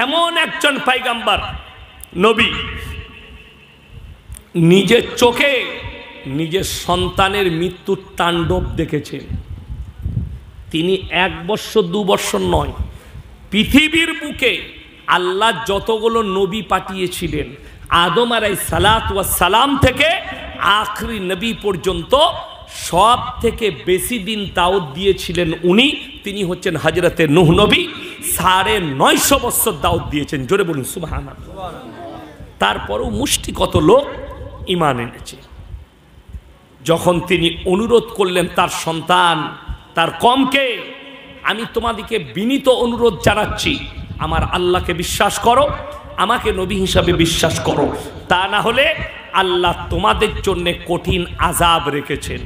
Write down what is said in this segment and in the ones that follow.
এমন একজন পয়গম্বর নবী নিজের চোখে নিজের সন্তানের মৃত্যুর তাণ্ডব দেখেছেন। তিনি 1 বৎসর 2 বৎসর নয়, পৃথিবীর বুকে আল্লাহ যতগুলো নবী পাঠিয়েছিলেন আদম আলাইহিস সালাম থেকে আখরি নবী পর্যন্ত সব থেকে বেশি দিন দাওয়াত দিয়েছিলেন উনি। তিনি হচ্ছেন হযরতে নূহ নবী। 950 বছর দাওয়াত দিয়েছেন। জোরে বলুন সুবহানাল্লাহ। তারপরেও মুষ্টি কত লোক ঈমান এনেছে। যখন তিনি অনুরোধ করলেন তার সন্তান তার কমকে, আমি তোমাদেরকে বিনীত অনুরোধ জানাচ্ছি, আমার আল্লাহকে বিশ্বাস করো, আমাকে নবী হিসাবে বিশ্বাস করো, তা না হলে আল্লাহ তোমাদের জন্য কঠিন আযাব রেখেছেন।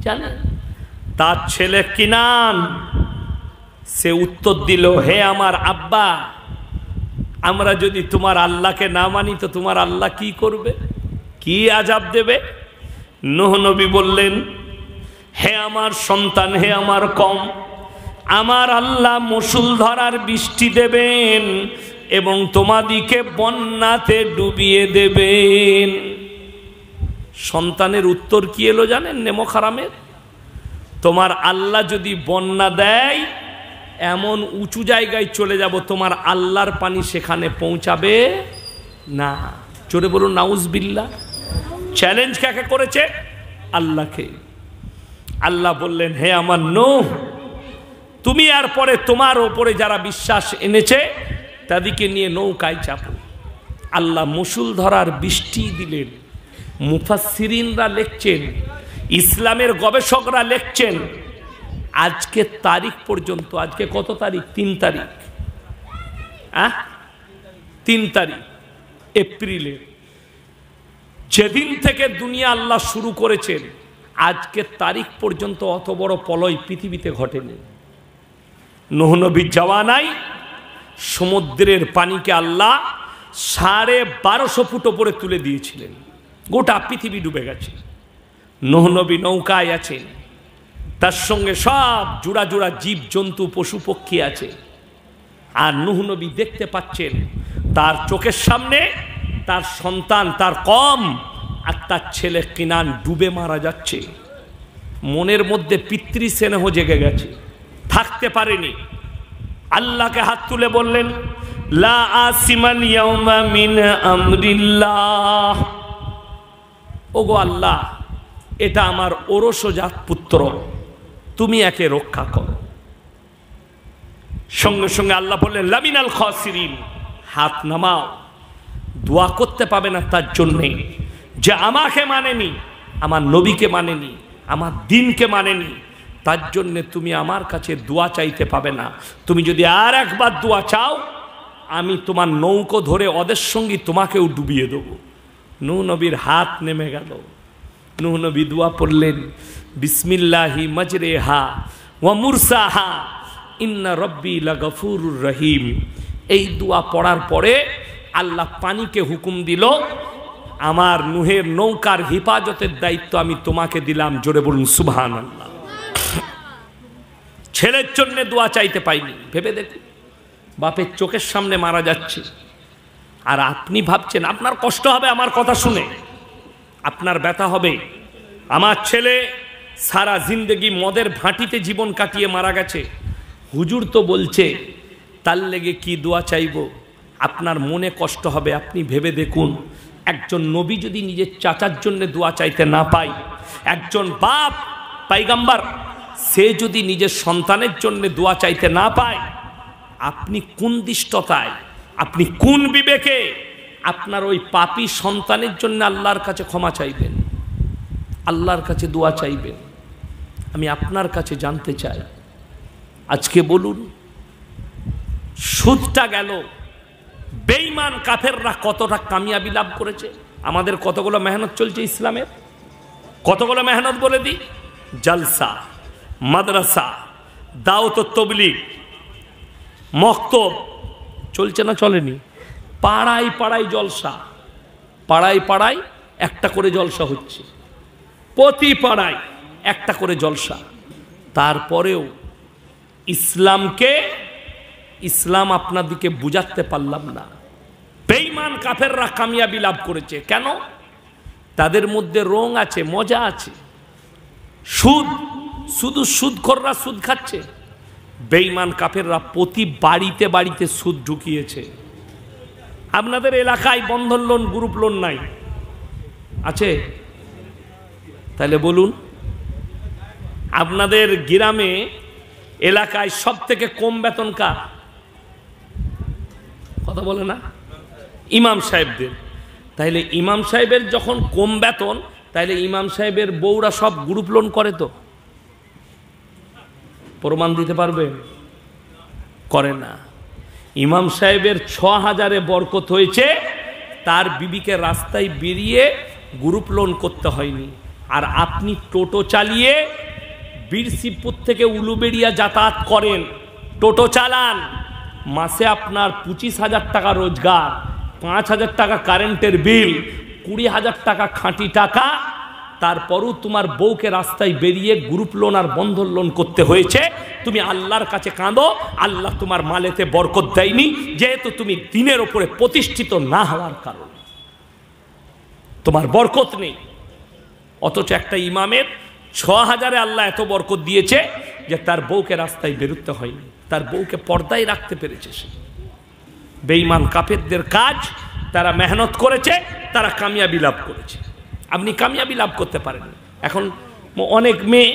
জানেন তার ছেলে কিনান সে উত্তর দিল, হে আমার আব্বা, আমরা যদি তোমার আল্লাহকে না মানি তো তোমার আল্লাহ কি করবে, কি আযাব দেবে? নূহ নবী বললেন, হে আমার সন্তান, হে আমার কম, আমার আল্লাহ মুষলধারার বৃষ্টি দেবেন এবং তোমাদিকে বন্যাতে ডুবিয়ে দেবেন। সন্তানের উত্তর কি এলো জানেন? নেমো খারামের, তোমার আল্লাহ যদি বন্যা দেয় এমন উঁচু জায়গায় চলে যাব তোমার আল্লাহর পানি সেখানে পৌঁছাবে না। জোরে বলুন নাউজুবিল্লাহ। চ্যালেঞ্জ কাকে করেছে? আল্লাহকে। আল্লাহ বললেন, হে আমার নূহ, তুমি আর পরে তোমার ওপরে যারা বিশ্বাস এনেছে তাদেরকে নিয়ে নৌকায় চাপো। আল্লাহ মুষলধারার বৃষ্টি দিলেন। মুফাসসিরিনরা লিখছেন, ইসলামের গবেষকরা লিখছেন, আজকে তারিখ পর্যন্ত, আজকে কত তারিখ? 3 তারিখ, 3 তারিখ এপ্রিলের, যেদিন থেকে দুনিয়া আল্লাহ শুরু করেছেন আজকে তারিখ পর্যন্ত অত বড় প্রলয় পৃথিবীতে ঘটেনি। নূহ নবীর জামানায় সমুদ্রের পানিকে আল্লাহ 1250 ফুট উপরে তুলে দিয়েছিলেন, গোটা পৃথিবী ডুবে গেছে। নূহ নবী নৌকায় আছেন, তার সঙ্গে সব জোড়া জোড়া জীব জন্তু পশু পক্ষী আছে। আর নূহ নবী দেখতে পাচ্ছেন তার চোখের সামনে তার সন্তান, তার কম আর তার ছেলে কিনান ডুবে মারা যাচ্ছে। মনের মধ্যে পিতৃ স্নেহ জেগে গেছে, থাকতে পারেনি। আল্লাহকে হাত তুলে বললেন, লা আসিমাল ইয়াউমা মিন আমরিল্লাহ, ওগো আল্লাহ, এটা আমার ওরসজাত পুত্র, তুমি একে রক্ষা করো। সঙ্গে সঙ্গে আল্লাহ বললেন, লামিনাল খাসিরিন, হাত নামাও। দোয়া করতে পাবে না তার জন্যে যে আমাকে মানেনি, আমার নবীকে মানেনি, আমার দিনকে মানেনি, তার জন্যে তুমি আমার কাছে দোয়া চাইতে পাবে না। তুমি যদি আর একবার দোয়া চাও আমি তোমার নৌকো ধরে ওদের সঙ্গে তোমাকেও ডুবিয়ে দেবো। নূহ নবীর হাত নেমে গেল। নূহ নবী দোয়া পড়লেন, বিসমিল্লাহি মাজরেহা ওয়া মুরসাহা ইন্না রব্বি লাগফুরুর রহিম। এই দোয়া পড়ার পরে আল্লাহ পানিকে হুকুম দিল, আমার নূহের নৌকার হেফাজতের দায়িত্ব আমি তোমাকে দিলাম। জোরে বলুন সুবহানাল্লাহ। ছেলের জন্য দোয়া চাইতে পাইনি। ভেবে দেখুন, বাপের চোখের সামনে মারা যাচ্ছে, আর আপনি ভাবছেন আপনার কষ্ট হবে আমার কথা শুনে, আপনার ব্যথা হবে। আমার ছেলে সারা জিন্দেগি মদের ভাঁটিতে জীবন কাটিয়ে মারা গেছে, হুজুর তো বলছে তার লেগে কি দোয়া চাইব, আপনার মনে কষ্ট হবে। আপনি ভেবে দেখুন, একজন নবী যদি নিজের চাচার জন্য দোয়া চাইতে না পায়, একজন বাপ পয়গম্বর সে যদি নিজের সন্তানের জন্য দোয়া চাইতে না পায়, আপনি কোন দৃষ্টতায়, আপনি কোন বিবেকে আপনার ওই পাপী সন্তানের জন্য আল্লাহর কাছে ক্ষমা চাইবেন, আল্লাহর কাছে দোয়া চাইবেন? আমি আপনার কাছে জানতে চাই, আজকে বলুন, সুদটা গেল, বেঈমান কাফেররা কতটা কামিয়াবি লাভ করেছে। আমাদের কতগুলো মেহনত চলছে ইসলামের, কতগুলো মেহনত বলে দিই। জলসা, মাদ্রাসা, দাওয়াত ও তাবলীগ, মক্তব চলছে না চলেনি? পাড়ায় পাড়ায় জলসা, পাড়ায় পাড়ায় একটা করে জলসা হচ্ছে, প্রতি পাড়ায় একটা করে জলসা। তারপরেও ইসলামকে ইসলাম আপনাদেরকে বুঝাতে পারলাম না। বেঈমান কাফেররা কামিয়াবি লাভ করেছে কেন? তাদের মধ্যে রং আছে, মজা আছে। সুদ, শুধু সুদখোররা সুদ খাচ্ছে। বেঈমান কাফেররা প্রতি বাড়িতে বাড়িতে সুদ ঢুকিয়েছে। আপনাদের এলাকায় বন্ধন লোন, গ্রুপ লোন নাই? আছে? তাহলে বলুন, আপনাদের গ্রামে এলাকায় সব থেকে কম বেতন কার? কথা বলে না? ইমাম সাহেবদের। তাইলে ইমাম সাহেবের যখন কম বেতন, তাইলে ইমাম সাহেবের বউরা সব গ্রুপ লোন করে তো? প্রমাণ দিতে পারবে? করে না। ইমাম সাহেবের ৬,০০০-এ বরকত হয়েছে, তার বিবিকে রাস্তায় বেরিয়ে গ্রুপ লোন করতে হয়নি। আর আপনি টোটো চালিয়ে বীরশিবপুর থেকে উলুবেড়িয়া যাতায়াত করেন, টোটো চালান, মাসে আপনার ২৫,০০০ টাকা রোজগার, ৫,০০০ টাকা কারেন্টের বিল, ২০,০০০ টাকা খাঁটি টাকা, তারপরও তোমার বউকে রাস্তায় বেরিয়ে গ্রুপ লোন আর বন্ধন লোন করতে হয়েছে। তুমি আল্লাহর কাছে কাঁদো, আল্লাহ তোমার মালেতে বরকত দেয়নি, যেহেতু তুমি দিনের ওপরে প্রতিষ্ঠিত না হওয়ার কারণে তোমার বরকত নেই। অথচ একটা ইমামের ৬,০০০-এ আল্লাহ এত বরকত দিয়েছে যে তার বউকে রাস্তায় বেরোতে হয়নি, তার বউকে পর্দায় রাখতে পেরেছে সে। বেঈমান কাফেরদের কাজ, তারা মেহনত করেছে, তারা কামিয়াবি লাভ করেছে। আপনি কামিয়াবি লাভ করতে পারেন। এখন অনেক মেয়ে,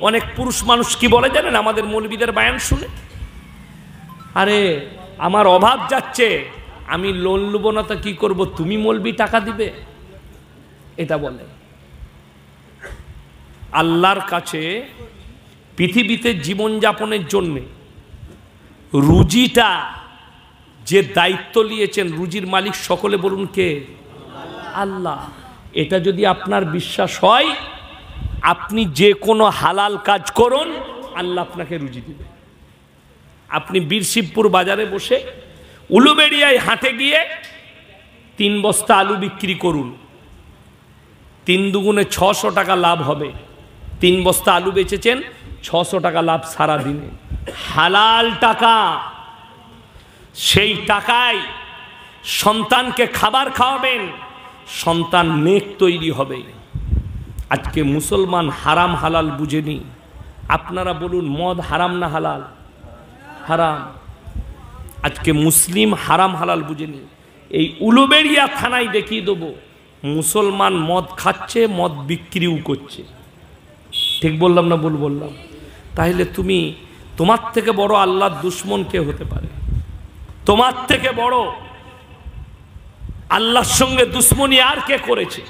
অনেক পুরুষ মানুষ কি বলে জানেন আমাদের মৌলবীদের বায়ান শুনে? আরে আমার অভাব যাচ্ছে, আমি লোন নেব না তো কি করব, তুমি মৌলবী টাকা দিবে, এটা বলে। আল্লাহর কাছে পৃথিবীতে জীবনযাপনের জন্যে রুজিটা যে দায়িত্ব নিয়েছেন, রুজির মালিক সকলে বলুন কে? আল্লাহ। এটা যদি আপনার বিশ্বাস হয়, আপনি যে কোনো হালাল কাজ করুন, আল্লাহ আপনাকে রুজি দিবে। আপনি বীরশিবপুর বাজারে বসে উলুবেড়িয়ায় হাটে গিয়ে ৩ বস্তা আলু বিক্রি করুন, ৩ দুগুণে ৬০০ টাকা লাভ হবে। ৩ বস্তা আলু বেচেছেন, ৬০০ টাকা লাভ সারা দিনে, হালাল টাকা। সেই টাকায় সন্তানকে খাবার খাওয়াবেন, সন্তান নেক তৈরি হবে। আজকে মুসলমান হারাম হালাল বুঝেনি। আপনারা বলুন, মদ হারাম না হালাল? হারাম। আজকে মুসলিম হারাম হালাল বুঝেনি। এই উলুবেড়িয়া থানায় দেখিয়ে দেবো, মুসলমান মদ খাচ্ছে, মদ বিক্রিও করছে। ঠিক বললাম না ভুল বললাম? তাহলে তুমি, তোমার থেকে বড় আল্লাহর দুশ্মন কে হতে পারে? তোমার থেকে বড় আল্লাহর সঙ্গে দুশ্মনী আর কে করেছে?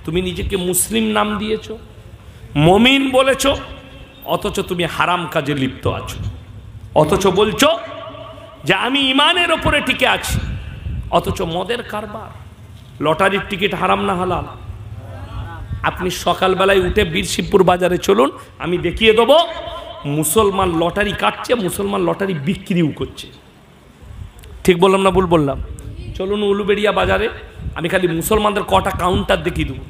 তুমি নিজেকে মুসলিম নাম দিয়েছ, মমিন বলেছ, অথচ তুমি হারাম কাজে লিপ্ত আছো। অথচ বলছো যে আমি ইমানের ওপরে টিকে আছি, অথচ মদের কারবার। লটারির টিকিট হারাম না হালাল? আপনি সকালবেলায় উঠে বীরশিবপুর বাজারে চলুন, আমি দেখিয়ে দেবো মুসলমান লটারি কাটছে, মুসলমান লটারি বিক্রিও করছে। ঠিক বললাম না ভুল বললাম? চলুন উলুবেড়িয়া বাজারে, আমি খালি মুসলমানদের কটা কাউন্টার দেখিয়ে দেবো,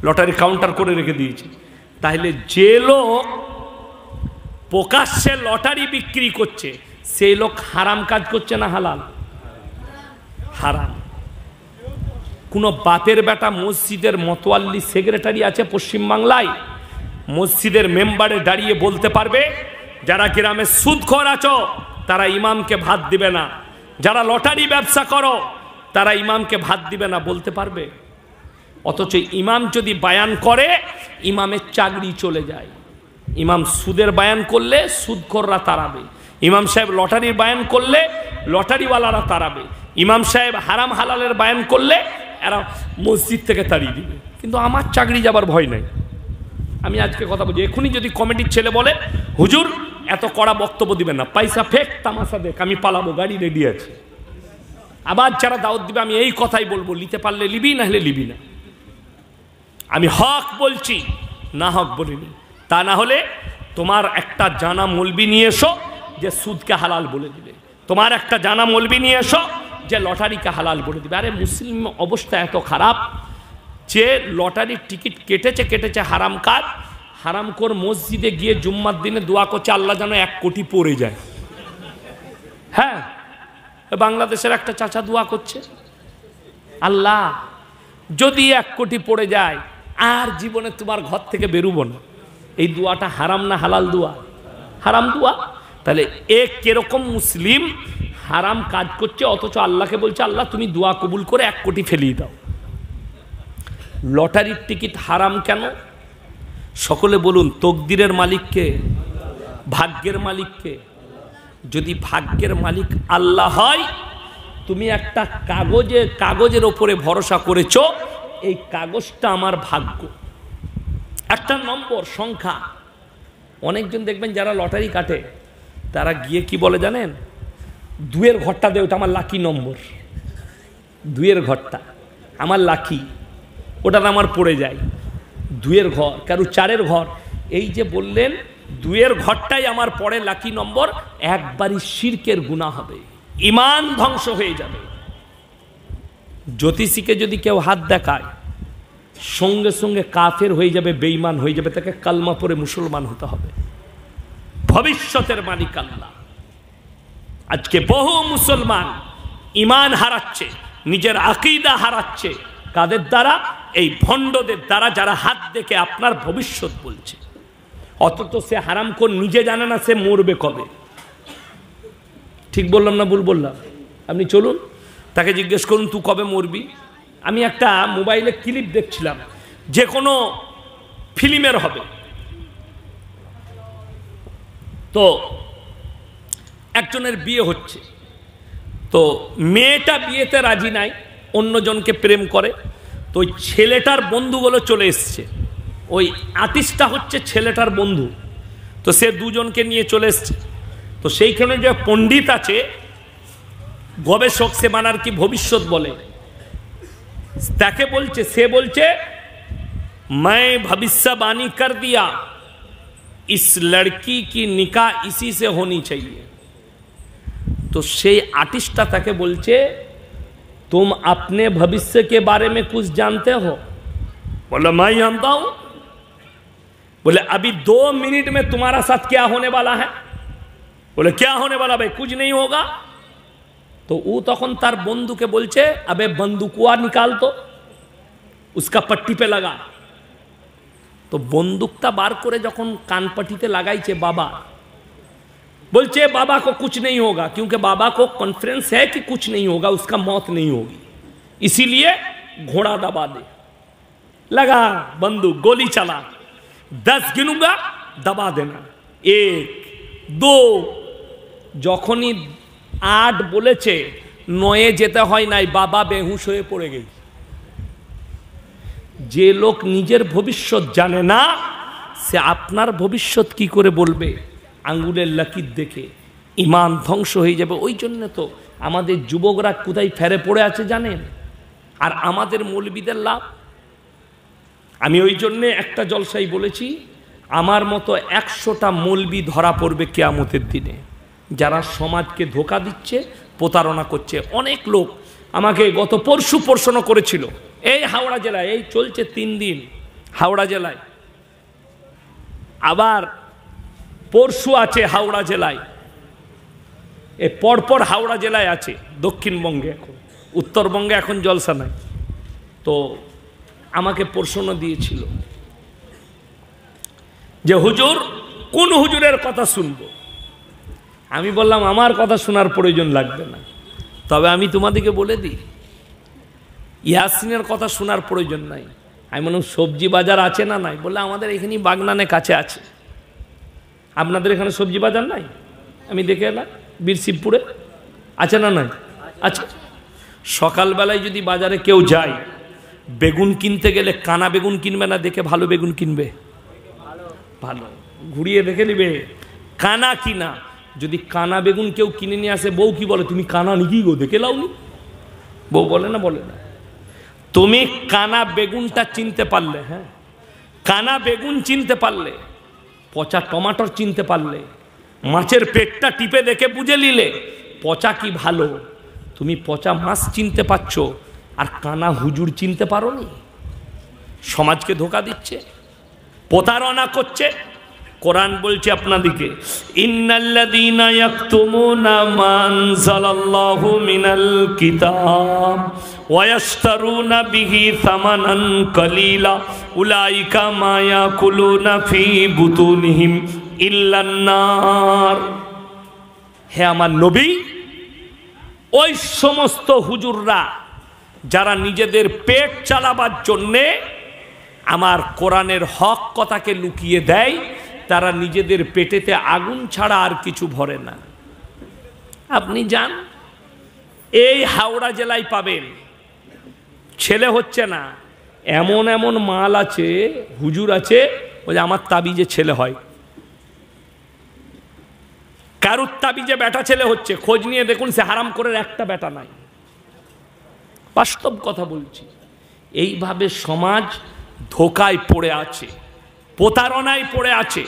লটারি কাউন্টার করে রেখে দিয়েছি। তাহলে যে লোক প্রকাশ্যে লটারি বিক্রি করছে, সেই লোক হারাম কাজ করছে না হালাল? হারাম। কোনো বাপের বেটা মসজিদের মতোয়াল্লি সেক্রেটারি আছে পশ্চিমবাংলায়, মসজিদের মেম্বারে দাঁড়িয়ে বলতে পারবে যারা গ্রামে সুদখোর আছো তারা ইমামকে ভাত দিবে না, যারা লটারি ব্যবসা করো তারা ইমামকে ভাত দিবে না, বলতে পারবে? অথচ ইমাম যদি বায়ান করে, ইমামের চাকরি চলে যায়। ইমাম সুদের বায়ান করলে সুদখোররা তাড়াবে, ইমাম সাহেব লটারির বায়ান করলে লটারিওয়ালারা তাড়াবে, ইমাম সাহেব হারাম হালালের বায়ান করলে এরা মসজিদ থেকে তাড়িয়ে দিবে। কিন্তু আমার চাকরি যাবার ভয় নাই। আমি আজকে কথা বলছি, এখনই যদি কমিটির ছেলে বলে হুজুর এত কড়া বক্তব্য দিবেন না, পয়সা ফেক, তামাশা দেখ, আমি পালাবো, গাড়ি রেডি আছে। আবার যারা দাওয়াত দিবে আমি এই কথাই বলবো, নিতে পারলে লিবি, না হলে লিবি না। আমি হক বলছি, না হক বলিনি। তা না হলে তোমার একটা জানা মৌলবি নিয়ে এসো যে সুদকে হালাল বলে দিবে, তোমার একটা জানা মৌলবি নিয়ে এসো যে লটারিকে হালাল বলে দিবে। আরে মুসলিম অবস্থা এত খারাপ যে লটারির টিকিট কেটেছে হারাম কাজ, হারামখোর মসজিদে গিয়ে জুম্মার দিনে দোয়া করছে আল্লাহ যেন 1 কোটি পড়ে যায়। হ্যাঁ, বাংলাদেশের একটা চাচা দোয়া করছে, আল্লাহ যদি 1 কোটি পড়ে যায় আর জীবনে তোমার ঘর থেকে বেরোবো না। এই দোয়াটা হারাম না হালাল দোয়া? হারাম দোয়া। তাহলে এ কিরকম মুসলিম হারাম কাজ করছে, অথচ আল্লাহকে বলছে আল্লাহ তুমি দোয়া কবুল করে 1 কোটি ফেলিয়ে দাও। লটারির টিকিট হারাম কেন? সকলে বলুন, তকদিরের মালিককে, ভাগ্যের মালিককে? যদি ভাগ্যের মালিক আল্লাহ হয়, তুমি একটা কাগজের ওপরে ভরসা করেছো, এই কাগজটা আমার ভাগ্য, একটা নম্বর সংখ্যা। অনেকজন দেখবেন যারা লটারি কাটে তারা গিয়ে কি বলে জানেন, 2-এর ঘরটা দে, ওটা আমার লাকি নম্বর, 2-এর ঘরটা আমার লাকি, ওটাতে আমার পড়ে যায়। 2-এর ঘর, কারো 4-এর ঘর, এই যে বললেন 2-এর ঘরটাই আমার পড়ে লাকি নম্বর, একবারই শিরকের গুনাহ হবে, ঈমান ধ্বংস হয়ে যাবে। জ্যোতিষীকে যদি কেউ হাত দেখায়, সঙ্গে সঙ্গে কাফের হয়ে যাবে, বেঈমান হয়ে যাবে, তাকে কালমা পড়ে মুসলমান হতে হবে। ভবিষ্যতের মালিক আল্লাহ। আজকে বহু মুসলমান ঈমান হারাচ্ছে, নিজের আকীদা হারাচ্ছে, কাদের দ্বারা? এই ভণ্ডদের দ্বারা, যারা হাত দেখে আপনার ভবিষ্যৎ বলছে, অথচ সে হারামখোর নিজে জানে না সে মরবে কবে। ঠিক বললাম না ভুল বললাম? আপনি চলুন তাকে জিজ্ঞেস করুন তুই কবে মরবি। আমি একটা মোবাইলে ক্লিপ দেখছিলাম, যে কোনো ফিল্মের হবে, তো একজনের বিয়ে হচ্ছে, তো মেয়েটা বিয়েতে রাজি নাই, অন্যজনকে প্রেম করে, তো ওই ছেলেটার বন্ধুগুলো চলে এসছে, ওই আর্টিস্টটা হচ্ছে ছেলেটার বন্ধু, তো সে দুজনকে নিয়ে চলে এসছে। তো সেইখানে যে পণ্ডিত আছে, গবেষক, সে মানার কি ভবিষ্যৎ বলে, তাকে বলছে, সে বলছে मैं भविष्यवाणी कर दिया, इस लड़की की निकाह इसी से होनी चाहिए। तो সেই आर्टिस्टটা তাকে বলছে तुम अपने भविष्य के बारे में कुछ जानते हो? बोला मैं जानता हूं। बोले अभी 2 मिनट में तुम्हारा साथ क्या होने वाला है? बोले क्या होने वाला भाई? कुछ नहीं होगा। तो वो তখন তার বন্ধুকে বলছে अबे बंदूकुआ निकाल तो, उसका पट्टी पे लगा। तो बंदूकটা বার করে যখন কানপাটিতে লাগাইছে বাবা, बोलचे बाबा को कुछ नहीं होगा, क्योंकि बाबा को कॉन्फिडेंस है कि कुछ नहीं होगा, उसका मौत नहीं होगी, इसीलिए घोड़ा दबा दे। लगा बंदूक, गोली चला, 10 गिनूंगा, दबा देना, 1 2। যখনই 8 বলেছে, 9-এ যেতে হয় নাই, বাবা বেহুশ হয়ে পড়ে গেছে। যে লোক নিজের ভবিষ্যৎ জানে না, সে আপনার ভবিষ্যৎ কি করে বলবে? আঙ্গুলের লাকির দেখে ঈমান ধ্বংস হয়ে যাবে। ওই জন্য তো আমাদের যুবকরা কোথায় ফেরে পড়ে আছে জানেন, আর আমাদের মৌলবীদের লাভ। আমি ওই জন্যে একটা জলসাই বলেছি, আমার মতো 100টা মৌলবী ধরা পড়বে কিয়ামতের দিনে, যারা সমাজকে ধোঁকা দিচ্ছে, প্রতারণা করছে। অনেক লোক আমাকে গত পরশু প্রশ্ন করেছিল, এই হাওড়া জেলায়, এই চলছে 3 দিন হাওড়া জেলায়, আবার পরশু আছে হাওড়া জেলায়, এ পরপর হাওড়া জেলায় আছে, দক্ষিণবঙ্গে, এখন উত্তরবঙ্গে এখন জলসা নাই। তো আমাকে প্রশ্ন দিয়েছিল যে হুজুর কোন হুজুরের কথা শুনবো। আমি বললাম আমার কথা শোনার প্রয়োজন লাগবে না, তবে আমি তোমাদেরকে বলে দিই, ইয়াসিনের কথা শোনার প্রয়োজন নাই। আমি বললাম সবজি বাজার আছে না নাই? বললে আমাদের এখানেই বাগনানে কাছে আছে। আপনাদের এখানে সবজি বাজার নাই? আমি দেখে এলাম বীরশিবপুরে আছে না নাই? আচ্ছা, সকালবেলায় যদি বাজারে কেউ যায়, বেগুন কিনতে গেলে কানা বেগুন কিনবে না, দেখে ভালো বেগুন কিনবে? ভালো ঘুরিয়ে দেখে নিবে কানা কিনা। যদি কানা বেগুন কেউ কিনে নিয়ে আসে, বউ কি বলে, তুমি কানা নাকি গো, দেখে লাওনি? বউ বলে না? বলে না। তুমি কানা বেগুনটা চিনতে পারলে, হ্যাঁ, কানা বেগুন চিনতে পারলে, পচা টমাটোর চিনতে পারলে, মাছের পেটটা টিপে দেখে বুঝে নিলে পচা কি ভালো। তুমি পচা মাছ চিনতে পারছো, আর কানা হুজুর চিনতে পারোনি। সমাজকে ধোঁকা দিচ্ছে, প্রতারণা করছে। কোরআন বলছে আপনাদিকে, ইন্নাল্লাযীনা ইয়াকতুমুনা মা আনজালাল্লাহু মিনাল কিতাব ওয়া ইয়াশতারুনা বিহি সামানান কালীলা উলাইকা মা ইয়াকুলুনা ফি বুতুনিহিম ইল্লান নার। হে আমার নবী, ওই সমস্ত হুজুররা যারা নিজেদের পেট চালাবার জন্যে আমার কোরআনের হক কথাকে লুকিয়ে দেয়, তারা নিজেদের পেটেতে আগুন ছাড়া আর কিছু ভরে না। আপনি যান, এই হাওড়া জেলায় পাবেন, ছেলে হচ্ছে না, এমন এমন মাল আছে, হুজুর আছে, ওই আমার তাবিজে ছেলে হয়, কারুর তাবিজে বেটা ছেলে হচ্ছে, খোঁজ নিয়ে দেখুন, সে হারাম করে একটা বেটা নাই। বাস্তব কথা বলছি। এইভাবে সমাজ ধোকায় পড়ে আছে, প্রতারণায় পড়ে আছে।